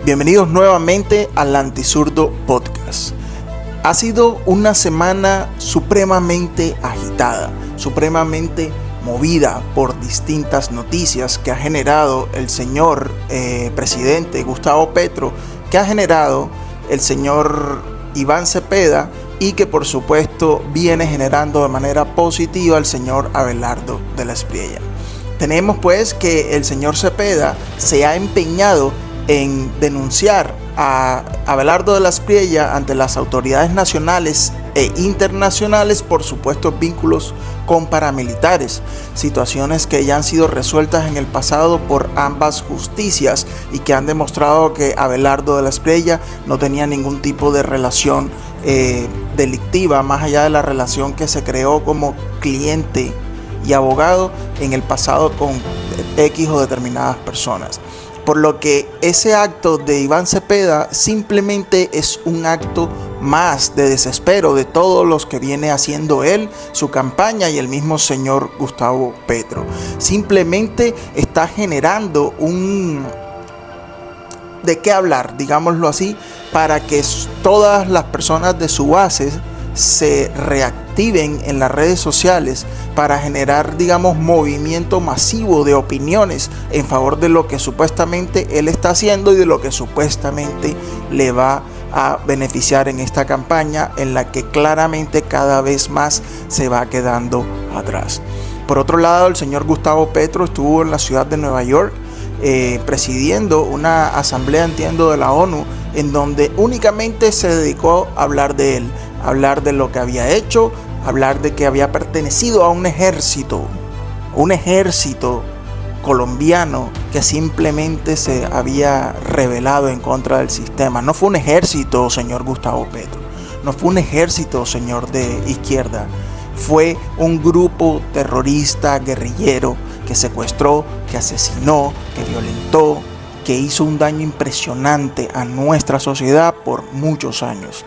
Bienvenidos nuevamente al Antizurdo Podcast. Ha sido una semana supremamente agitada, supremamente movida por distintas noticias que ha generado el señor presidente Gustavo Petro, que ha generado el señor Iván Cepeda y que por supuesto viene generando de manera positiva el señor Abelardo de la Espriella. Tenemos pues que el señor Cepeda se ha empeñado en denunciar a Abelardo de la Espriella ante las autoridades nacionales e internacionales por supuestos vínculos con paramilitares, situaciones que ya han sido resueltas en el pasado por ambas justicias y que han demostrado que Abelardo de la Espriella no tenía ningún tipo de relación delictiva, más allá de la relación que se creó como cliente y abogado en el pasado con X o determinadas personas. Por lo que ese acto de Iván Cepeda simplemente es un acto más de desespero de todos los que viene haciendo él, su campaña y el mismo señor Gustavo Petro. Simplemente está generando de qué hablar, digámoslo así, para que todas las personas de su base se reactiven en las redes sociales para generar, movimiento masivo de opiniones en favor de lo que supuestamente él está haciendo y de lo que supuestamente le va a beneficiar en esta campaña en la que claramente cada vez más se va quedando atrás. Por otro lado, el señor Gustavo Petro estuvo en la ciudad de Nueva York presidiendo una asamblea, entiendo, de la ONU, en donde únicamente se dedicó a hablar de él, hablar de lo que había hecho, hablar de que había pertenecido a un ejército colombiano que simplemente se había rebelado en contra del sistema. No fue un ejército, señor Gustavo Petro, no fue un ejército, señor de izquierda, fue un grupo terrorista, guerrillero, que secuestró, que asesinó, que violentó, que hizo un daño impresionante a nuestra sociedad por muchos años.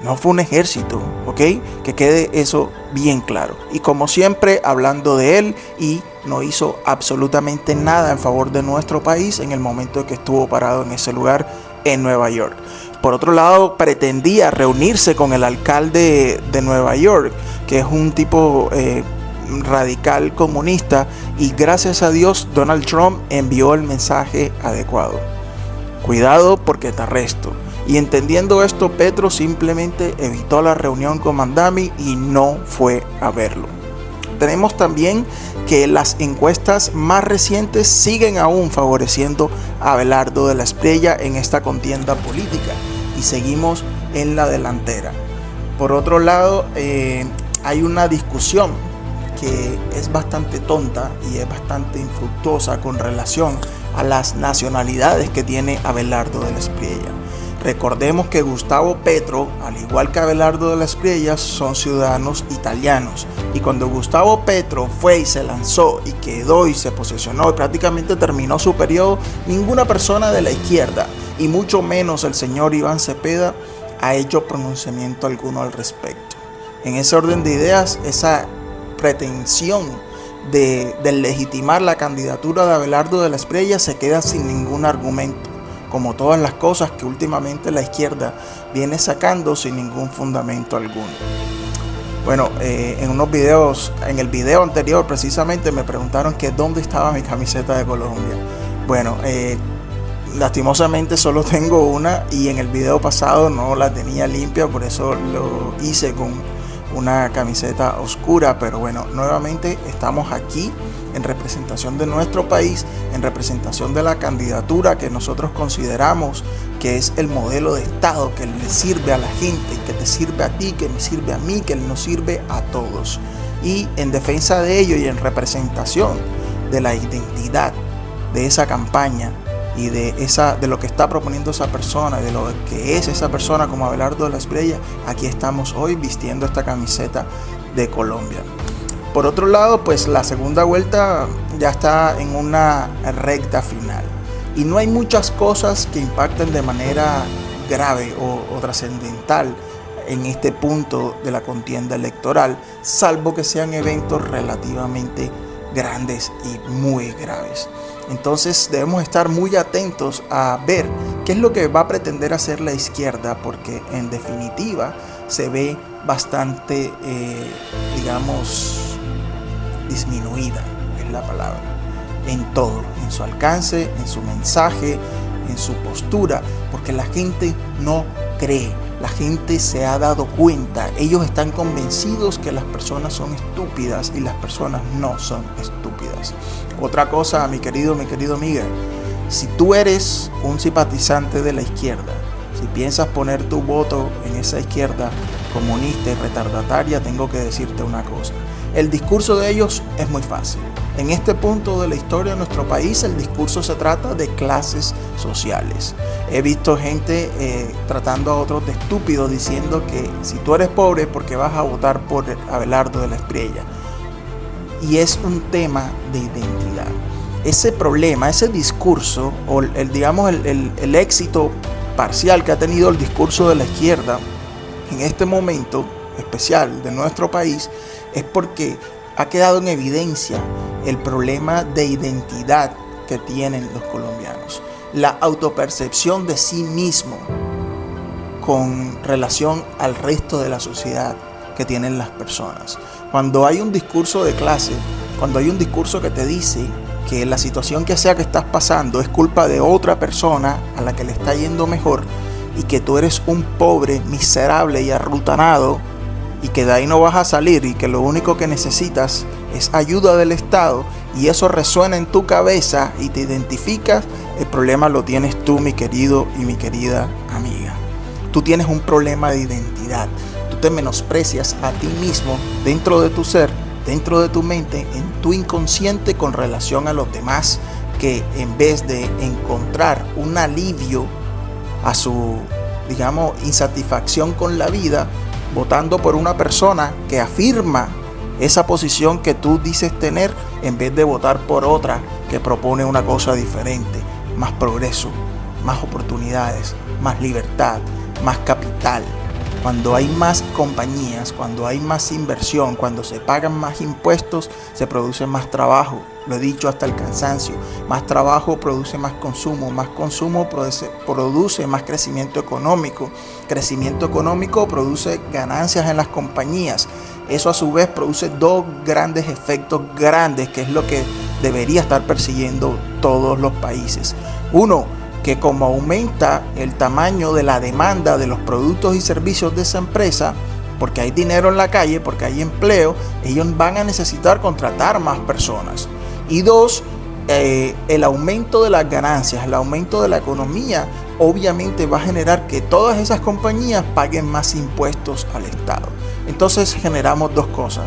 No fue un ejército, ¿ok? Que quede eso bien claro. Y como siempre, hablando de él, y no hizo absolutamente nada en favor de nuestro país en el momento en que estuvo parado en ese lugar en Nueva York. Por otro lado, pretendía reunirse con el alcalde de Nueva York, que es un tipo radical comunista, y gracias a Dios Donald Trump envió el mensaje adecuado: cuidado porque te arresto. Y entendiendo esto, Petro simplemente evitó la reunión con Mandami y no fue a verlo. Tenemos también que las encuestas más recientes siguen aún favoreciendo a Abelardo de la Espriella en esta contienda política y seguimos en la delantera. Por otro lado, hay una discusión que es bastante tonta y es bastante infructuosa con relación a las nacionalidades que tiene Abelardo de la Espriella. Recordemos que Gustavo Petro, al igual que Abelardo de la Espriella, son ciudadanos italianos. Y cuando Gustavo Petro fue y se lanzó y quedó y se posesionó y prácticamente terminó su periodo, ninguna persona de la izquierda, y mucho menos el señor Iván Cepeda, ha hecho pronunciamiento alguno al respecto. En ese orden de ideas, esa pretensión de legitimar la candidatura de Abelardo de la Espriella se queda sin ningún argumento, como todas las cosas que últimamente la izquierda viene sacando sin ningún fundamento alguno. Bueno, en el video anterior precisamente me preguntaron que dónde estaba mi camiseta de Colombia. Bueno, lastimosamente solo tengo una y en el video pasado no la tenía limpia, por eso lo hice con una camiseta oscura. Pero bueno, nuevamente estamos aquí en representación de nuestro país, en representación de la candidatura que nosotros consideramos que es el modelo de Estado que le sirve a la gente, que te sirve a ti, que me sirve a mí, que nos sirve a todos. Y en defensa de ello y en representación de la identidad de esa campaña y de lo que está proponiendo esa persona, de lo que es esa persona como Abelardo de la Espriella, aquí estamos hoy vistiendo esta camiseta de Colombia. Por otro lado, pues la segunda vuelta ya está en una recta final y no hay muchas cosas que impacten de manera grave o trascendental en este punto de la contienda electoral, salvo que sean eventos relativamente grandes y muy graves. Entonces debemos estar muy atentos a ver qué es lo que va a pretender hacer la izquierda, porque en definitiva se ve bastante, disminuida, es la palabra, en todo, en su alcance, en su mensaje, en su postura, porque la gente no cree. La gente se ha dado cuenta, ellos están convencidos que las personas son estúpidas y las personas no son estúpidas. Otra cosa, mi querido amiga, si tú eres un simpatizante de la izquierda, si piensas poner tu voto en esa izquierda comunista y retardataria, tengo que decirte una cosa. El discurso de ellos es muy fácil. En este punto de la historia de nuestro país, el discurso se trata de clases sociales. He visto gente tratando a otros de estúpidos, diciendo que si tú eres pobre, ¿porque vas a votar por Abelardo de la Espriella? Y es un tema de identidad. Ese problema, ese discurso, o el éxito parcial que ha tenido el discurso de la izquierda en este momento especial de nuestro país, es porque ha quedado en evidencia el problema de identidad que tienen los colombianos, la autopercepción de sí mismo con relación al resto de la sociedad que tienen las personas. Cuando hay un discurso de clase, cuando hay un discurso que te dice que la situación que sea que estás pasando es culpa de otra persona a la que le está yendo mejor, y que tú eres un pobre, miserable y arrutanado, y que de ahí no vas a salir, y que lo único que necesitas es ayuda del Estado, y eso resuena en tu cabeza y te identificas, el problema lo tienes tú, mi querido y mi querida amiga. Tú tienes un problema de identidad. Tú te menosprecias a ti mismo dentro de tu ser, dentro de tu mente, en tu inconsciente con relación a los demás, que en vez de encontrar un alivio a su, insatisfacción con la vida, votando por una persona que afirma esa posición que tú dices tener, en vez de votar por otra que propone una cosa diferente, más progreso, más oportunidades, más libertad, más capital. Cuando hay más compañías, cuando hay más inversión, cuando se pagan más impuestos, se produce más trabajo. Lo he dicho hasta el cansancio. Más trabajo produce más consumo produce más crecimiento económico. Crecimiento económico produce ganancias en las compañías. Eso a su vez produce dos grandes efectos grandes, que es lo que debería estar persiguiendo todos los países. Uno, que como aumenta el tamaño de la demanda de los productos y servicios de esa empresa, porque hay dinero en la calle, porque hay empleo, ellos van a necesitar contratar más personas. Y dos, el aumento de las ganancias, el aumento de la economía, obviamente va a generar que todas esas compañías paguen más impuestos al Estado. Entonces generamos dos cosas.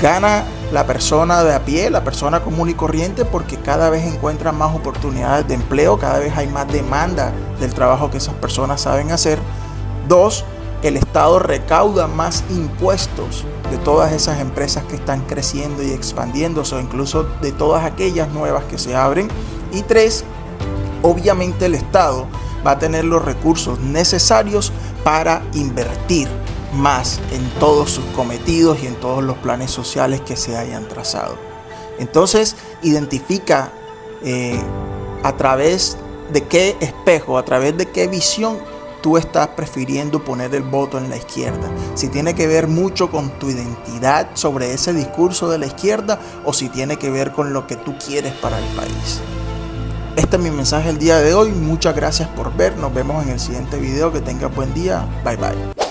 Gana la persona de a pie, la persona común y corriente, porque cada vez encuentran más oportunidades de empleo, cada vez hay más demanda del trabajo que esas personas saben hacer. Dos, el Estado recauda más impuestos de todas esas empresas que están creciendo y expandiéndose, o incluso de todas aquellas nuevas que se abren. Y tres, obviamente el Estado va a tener los recursos necesarios para invertir más en todos sus cometidos y en todos los planes sociales que se hayan trazado. Entonces, identifica a través de qué espejo, a través de qué visión tú estás prefiriendo poner el voto en la izquierda. Si tiene que ver mucho con tu identidad sobre ese discurso de la izquierda, o si tiene que ver con lo que tú quieres para el país. Este es mi mensaje el día de hoy. Muchas gracias por ver. Nos vemos en el siguiente video. Que tengas buen día. Bye bye.